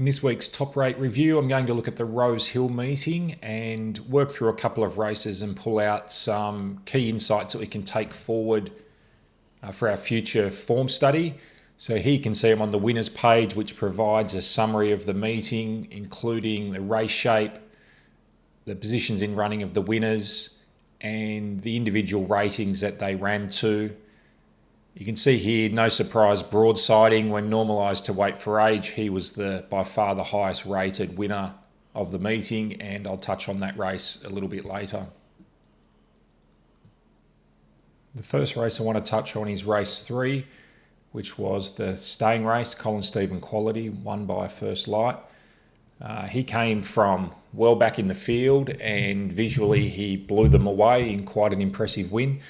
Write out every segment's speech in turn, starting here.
In this week's TopRate review, I'm going to look at the Rosehill meeting and work through a couple of races and pull out some key insights that we can take forward for our future form study. So here you can see I'm on the winners page, which provides a summary of the meeting, including the race shape, the positions in running of the winners, and the individual ratings that they ran to. You can see here, no surprise, broadsiding when normalised to weight for age. He was by far the highest rated winner of the meeting, and I'll touch on that race a little bit later. The first race I want to touch on is race 3, which was the staying race, Colin Stephen Quality, won by First Light. He came from well back in the field, and visually he blew them away in quite an impressive win.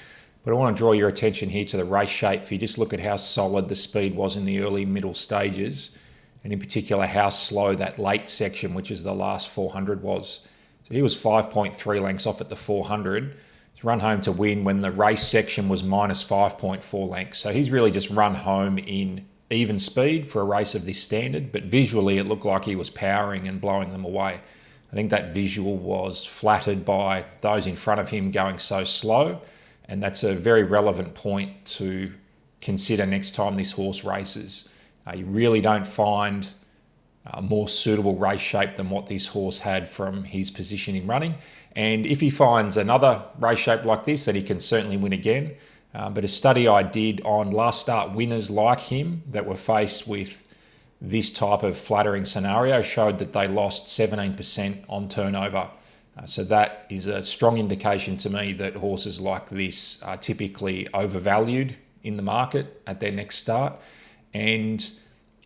But I want to draw your attention here to the race shape. If you just look at how solid the speed was in the early middle stages, and in particular how slow that late section, which is the last 400, was. So he was 5.3 lengths off at the 400. He's run home to win when the race section was minus 5.4 lengths. So he's really just run home in even speed for a race of this standard, but visually it looked like he was powering and blowing them away. I think that visual was flattered by those in front of him going so slow. And that's a very relevant point to consider next time this horse races. You really don't find a more suitable race shape than what this horse had from his position in running. And if he finds another race shape like this, then he can certainly win again. But a study I did on last start winners like him that were faced with this type of flattering scenario showed that they lost 17% on turnover. So that is a strong indication to me that horses like this are typically overvalued in the market at their next start. And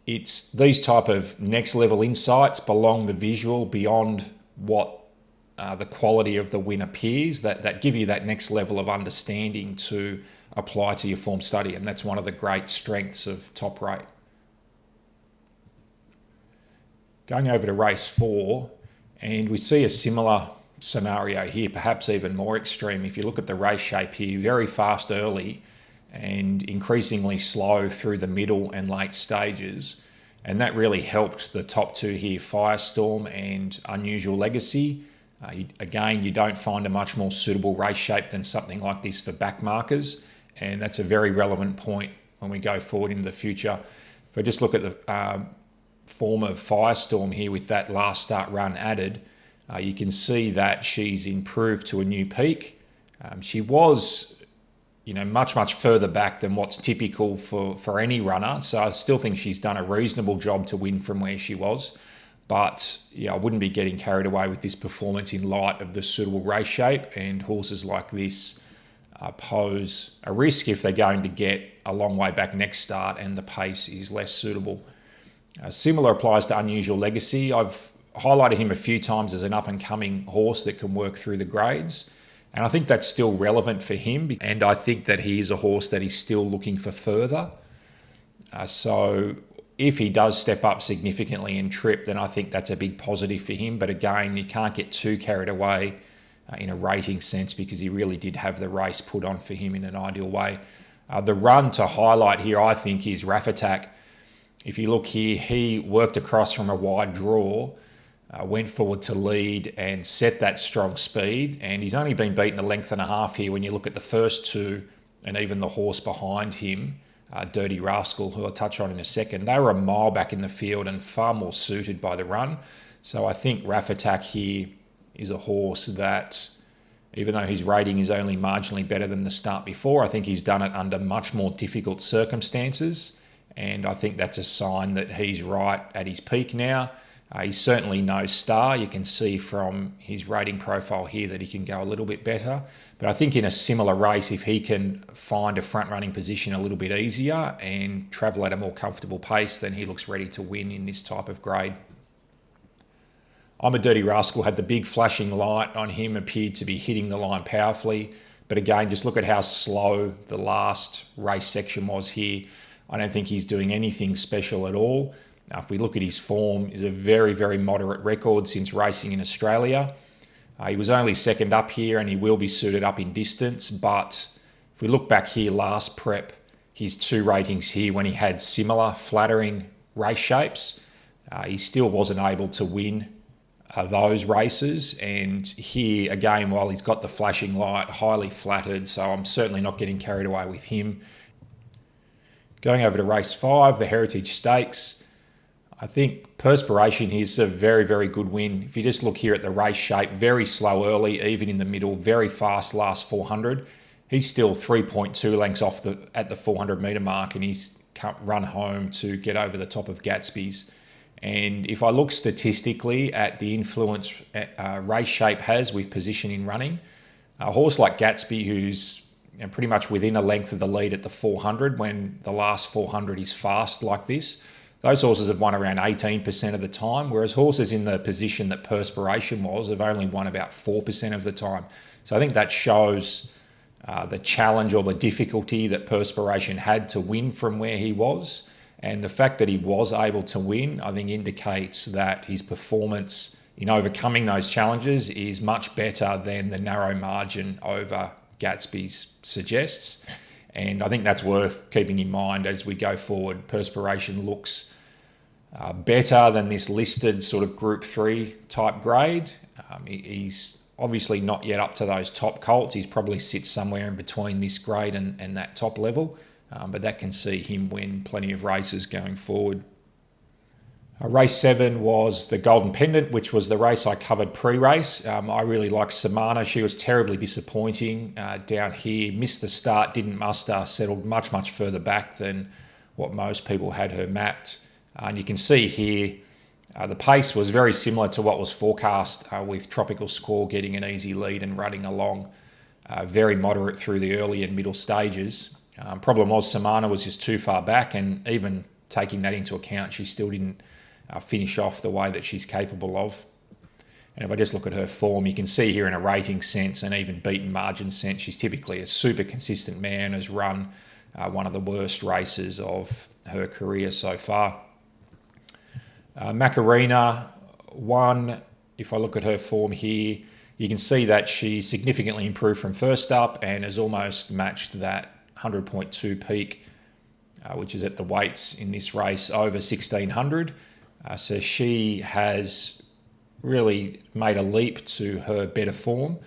it's these type of next level insights belong the visual beyond what the quality of the win appears, that give you that next level of understanding to apply to your form study. And that's one of the great strengths of TopRate. Going over to race 4, and we see a similar scenario here, perhaps even more extreme. If you look at the race shape here, very fast early and increasingly slow through the middle and late stages. And that really helped the top two here, Firestorm and Unusual Legacy. Again, you don't find a much more suitable race shape than something like this for back markers. And that's a very relevant point when we go forward into the future. If I just look at the form of Firestorm here with that last start run added, you can see that she's improved to a new peak. She was, much further back than what's typical for any runner. So I still think she's done a reasonable job to win from where she was. But I wouldn't be getting carried away with this performance in light of the suitable race shape. And horses like this pose a risk if they're going to get a long way back next start and the pace is less suitable. Similar applies to Unusual Legacy. I've highlighted him a few times as an up-and-coming horse that can work through the grades. And I think that's still relevant for him. And I think that he is a horse that he's still looking for further. So if he does step up significantly and trip, then I think that's a big positive for him. But again, you can't get too carried away in a rating sense because he really did have the race put on for him in an ideal way. The run to highlight here, I think, is Rafatak. If you look here, he worked across from a wide draw, went forward to lead and set that strong speed. And he's only been beaten a length and a half here when you look at the first two and even the horse behind him, Dirty Rascal, who I'll touch on in a second. They were a mile back in the field and far more suited by the run. So I think Rafatak here is a horse that, even though his rating is only marginally better than the start before, I think he's done it under much more difficult circumstances. And I think that's a sign that he's right at his peak now. He's certainly no star. You can see from his rating profile here that he can go a little bit better. But I think in a similar race, if he can find a front-running position a little bit easier and travel at a more comfortable pace, then he looks ready to win in this type of grade. I'm a Dirty Rascal had the big flashing light on him, appeared to be hitting the line powerfully. But again, just look at how slow the last race section was here. I don't think he's doing anything special at all. If we look at his form, it's a very, very moderate record since racing in Australia. He was only second up here and he will be suited up in distance. But if we look back here last prep, his two ratings here when he had similar flattering race shapes, He still wasn't able to win those races, and here again, while he's got the flashing light, highly flattered, so I'm certainly not getting carried away with him. Going over to race 5, the Heritage Stakes, I think Perspiration is a very, very good win. If you just look here at the race shape, very slow early, even in the middle, very fast last 400. He's still 3.2 lengths off at the 400 metre mark, and he's run home to get over the top of Gatsbys. And if I look statistically at the influence race shape has with position in running, a horse like Gatsby, who's pretty much within a length of the lead at the 400 when the last 400 is fast like this, those horses have won around 18% of the time, whereas horses in the position that Perspiration was have only won about 4% of the time. So I think that shows the challenge or the difficulty that Perspiration had to win from where he was. And the fact that he was able to win, I think, indicates that his performance in overcoming those challenges is much better than the narrow margin over Gatsby's suggests. And I think that's worth keeping in mind as we go forward. Perspiration looks better than this listed sort of Group 3 type grade. He's obviously not yet up to those top colts. He's probably sits somewhere in between this grade and that top level. But that can see him win plenty of races going forward. Race 7 was the Golden Pendant, which was the race I covered pre-race. I really liked Samana. She was terribly disappointing down here. Missed the start, didn't muster, settled much, much further back than what most people had her mapped. And you can see here, the pace was very similar to what was forecast with Tropical Squall getting an easy lead and running along very moderate through the early and middle stages. Problem was Samana was just too far back, and even taking that into account, she still didn't finish off the way that she's capable of. And if I just look at her form, you can see here in a rating sense and even beaten margin sense, she's typically a super consistent mare and has run one of the worst races of her career so far. Macarena won. If I look at her form here, you can see that she significantly improved from first up and has almost matched that 100.2 peak, which is at the weights in this race, over 1600. So she has really made a leap to her better form.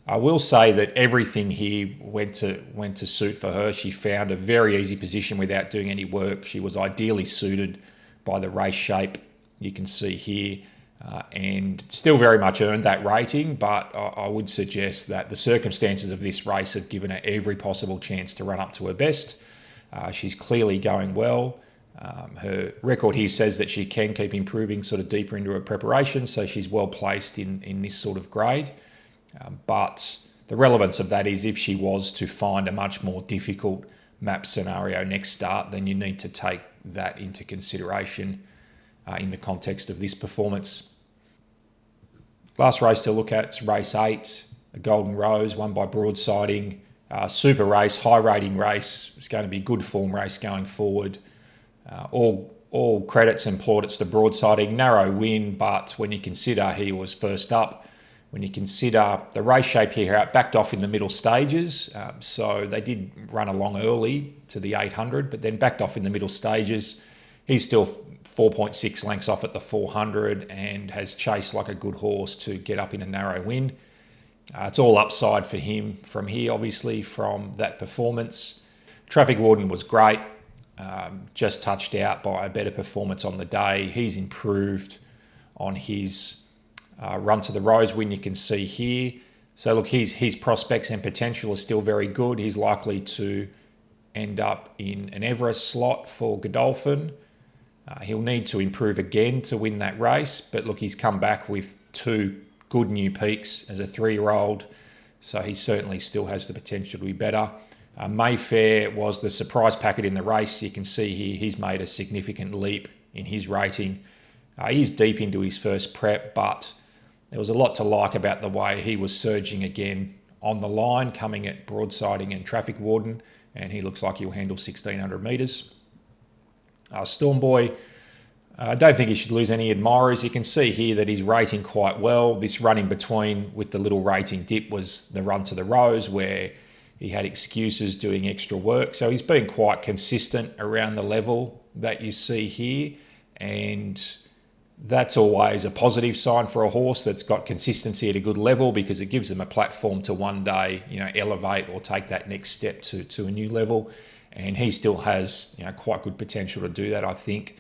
I will say that everything here went to suit for her. She found a very easy position without doing any work. She was ideally suited by the race shape you can see here, and still very much earned that rating, but I would suggest that the circumstances of this race have given her every possible chance to run up to her best. She's clearly going well. Her record here says that she can keep improving sort of deeper into her preparation, so she's well placed in this sort of grade. But the relevance of that is if she was to find a much more difficult map scenario next start, then you need to take that into consideration in the context of this performance. Last race to look at is race 8, the Golden Rose, won by Broadsiding. Super race, high rating race. It's going to be a good form race going forward. All credits and plaudits to Broadsiding. Narrow win, but when you consider he was first up, when you consider the race shape here, backed off in the middle stages. So they did run along early to the 800, but then backed off in the middle stages. He's still 4.6 lengths off at the 400 and has chased like a good horse to get up in a narrow win. It's all upside for him from here, obviously, from that performance. Traffic Warden was great, just touched out by a better performance on the day. He's improved on his run to the Rose win you can see here. So look, his prospects and potential are still very good. He's likely to end up in an Everest slot for Godolphin. He'll need to improve again to win that race, but look, he's come back with 2 good new peaks as a 3-year-old, so he certainly still has the potential to be better. Mayfair was the surprise packet in the race. You can see here he's made a significant leap in his rating. He's deep into his first prep, but there was a lot to like about the way he was surging again on the line, coming at Broadsiding and Traffic Warden, and he looks like he'll handle 1600 metres. Stormboy, I don't think he should lose any admirers. You can see here that he's rating quite well. This run in between with the little rating dip was the run to the Rose where he had excuses doing extra work. So he's been quite consistent around the level that you see here. And That's always a positive sign for a horse that's got consistency at a good level, because it gives them a platform to one day, elevate or take that next step to a new level. And he still has, quite good potential to do that, I think.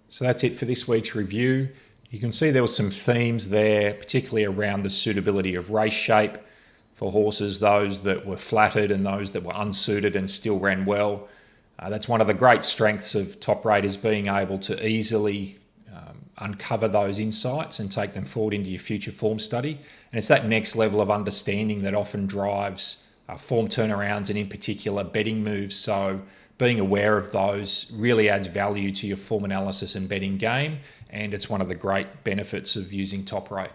So that's it for this week's review. You can see there were some themes there, particularly around the suitability of race shape for horses, those that were flattered and those that were unsuited and still ran well. That's one of the great strengths of TopRate, is being able to easily uncover those insights and take them forward into your future form study. And it's that next level of understanding that often drives form turnarounds, and in particular betting moves. So being aware of those really adds value to your form analysis and betting game, and it's one of the great benefits of using TopRate.